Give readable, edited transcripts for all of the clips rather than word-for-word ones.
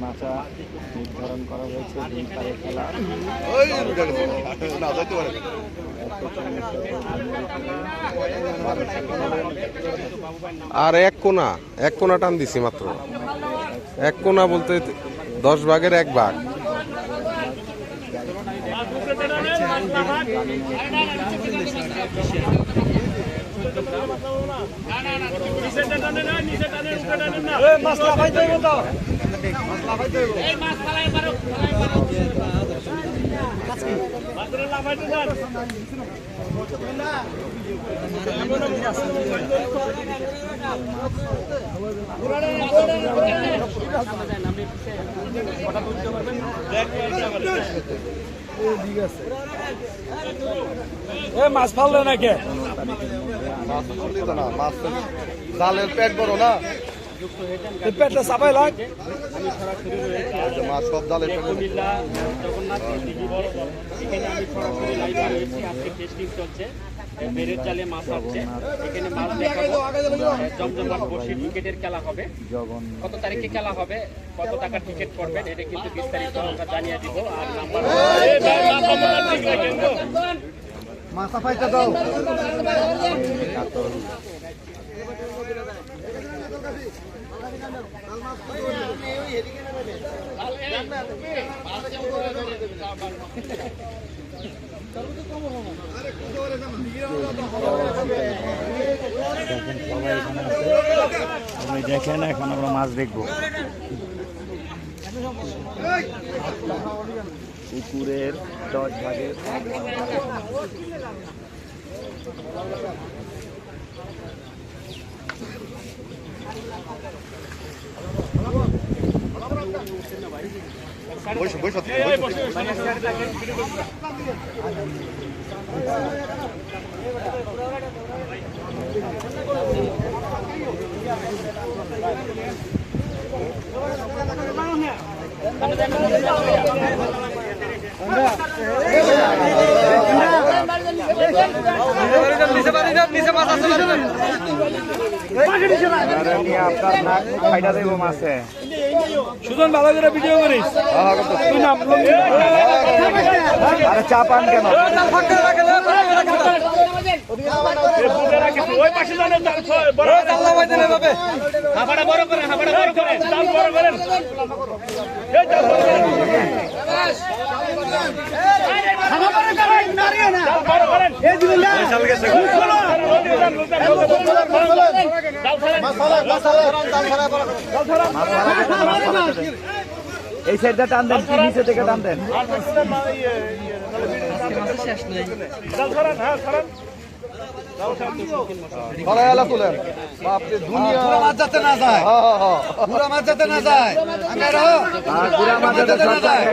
মাচা নির্ধারণ করা হয়েছে। দুই পারে খেলা আর এক কোনা টান দিছি মাত্র। এক কোনা বলতে 10 ভাগের 1 ভাগ। মাছ ফাললে নাকি জালের পেট বড় না, পেটটা চাপাই লাগ মাছ সব জালের পেট। বেড়ের জালে মাছ আসছে, এখানে মাছ দেখাবো। জমজমাট বসির টিকেটের খেলা হবে। কত তারিখে খেলা হবে, কত টাকার টিকিট করবেন, এটা কিন্তু বিস্তারিত আমরা জানিয়ে দিব। আর নাম্বার মাথা ফাইটা দাও। দেখেন এখন আমরা মাছ দেখবো। পুকুরের 10 ভাগের সুজন ভালো করে ভিডিও করিস। আরে চা পান কেন? এই সাইডটা টান দেন, নিচে থেকে টান দেন। মাছ যাতে না যায়, পুরা মাছ যাতে না যায়, পুরা মাছ যাতে না যায়,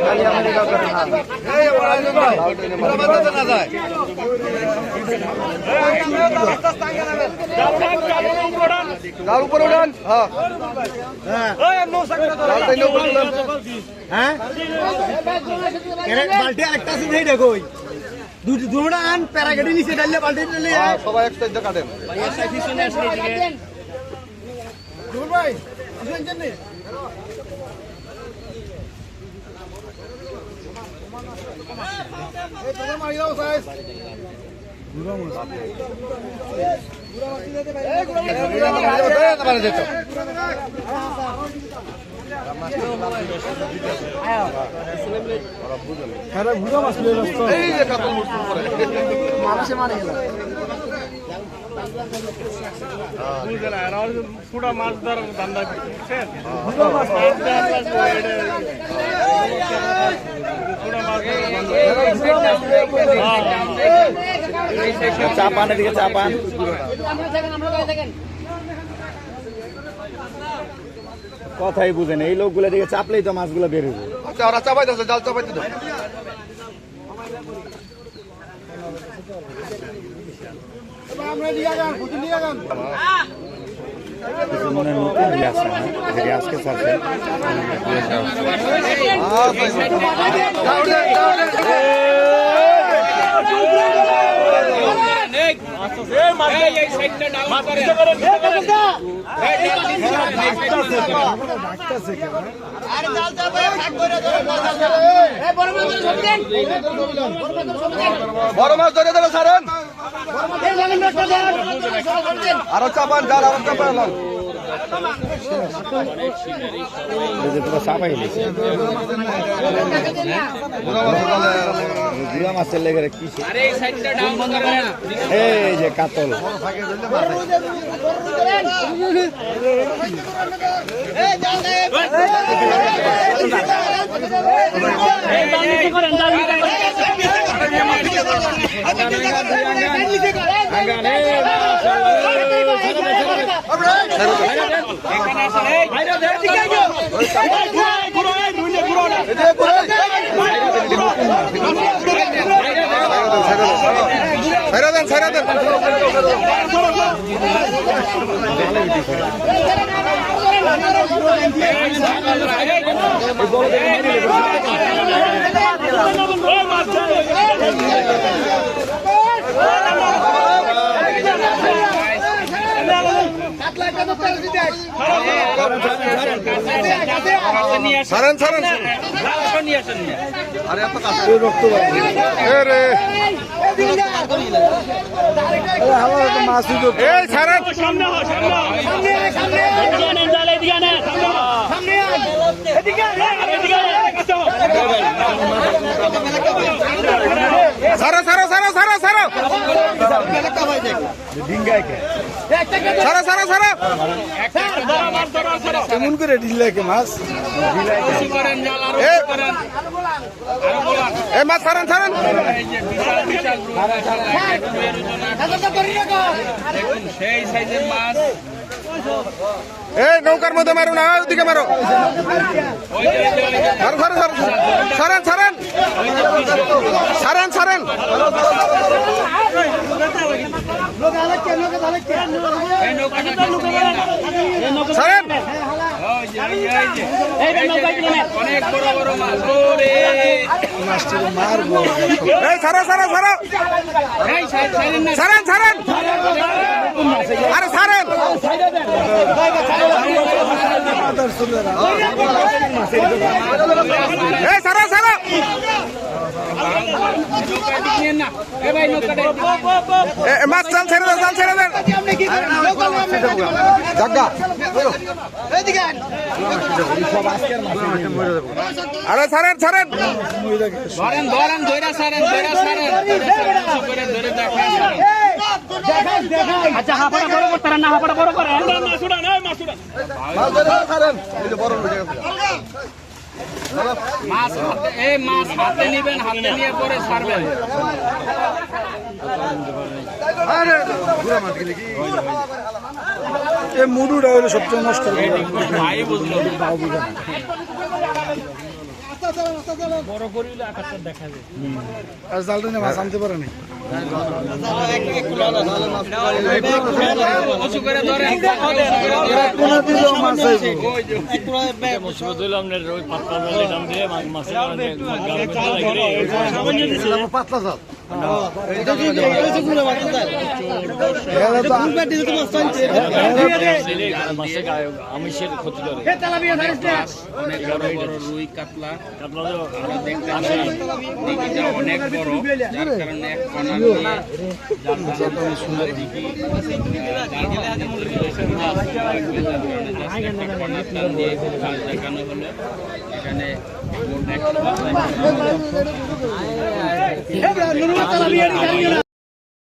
পুরা মাছ যাতে না যায়। তার উপরে উঠান। বাল্টি একটা আছে নেই দেখো, দুটা আন প্যারাগেটে নিচে ডাললে বাল্টি ডাললে সবাই এক সাইডে কাটেন। ভাই আসেন জানেন এই তোমরা মারি দাও সাইজ গুড়া মাছ মানুষে মারে গেল পুরা মাছ ধরার ধান্দা করছেন। চা পান, এদিকে চা পান। কথাই বুঝেন, এই লোকগুলো দিকে চাপলেই তো মাছগুলো বেরোবে। আচ্ছা ওরা চাপাইতে আছে, জাল চাপাইতে দাও। মনে নতুন গ্লাস আজকে চাচ্ছে এই সাইডটা ডাউন করেন। বড় মাছ ধরে ধরে ছাড়েন আরো চাপান জাল আরো চাপান গুড়া মাছের লেগে কি আরে এই সাইডটা ডাউন করেন। এই যে কাতল ছেড়ে দেন ছেড়ে দেন ছাড়েন ছাড়েন এই ছাড়েন ছাড়ো ছাড়ো ছাড়ো ছাড়ো ছাড়ো ছাড়ো ছাড়ো ছাড়ো কেমন করে ডিলাকে মাছ এ মাছ ছাড়েন ছাড়েন সেই সাইজের মাছ এই নৌকার মধ্যে মারো না ওদিকে মারো ছাড়ো ছাড়ো ছাড়েন ছাড়েন ছাড়েন ছাড়েন ছাড়েন অনেক বড় বড় মাছ ওরে এই ছাড়ো ছাড়ো ছাড়ো এই সাইড সাইডের না ছাড়েন ছাড়েন আরে ছাড়েন এই ছাড়ো ছাড়ো মাছ চাল ছেড়ে দেন চাল ছেড়ে দেন আরে ছাড়েন ছাড়েন ধরেন ধরেন ধরে ছাড়েন ধরে ছাড়েন করে ধরে দেখেন আচ্ছা হাফড়া বড় করতে না হাফড়া বড় করে মাছুড়া না মাছুড়া মাছ হাতে এই মাছ হাতে নেবেন হাতে নিয়ে পরে ছাড়বেন এই মুডুটা হলো সবচেয়ে নষ্ট ভাই বুঝলো আর জালটা নিয়ে মাছ আনতে পারে না উঁচু করে ধরেন পাতলা জাল আমিষের ক্ষতি করে অনেক বড় বড় রুই কাতলা আমরা দেখতে দিঘিটা অনেক বড় যার কারণে এক কণা দিয়ে জালটা সুন্দর দিঘি দেখানো হলো এখানে মোট 100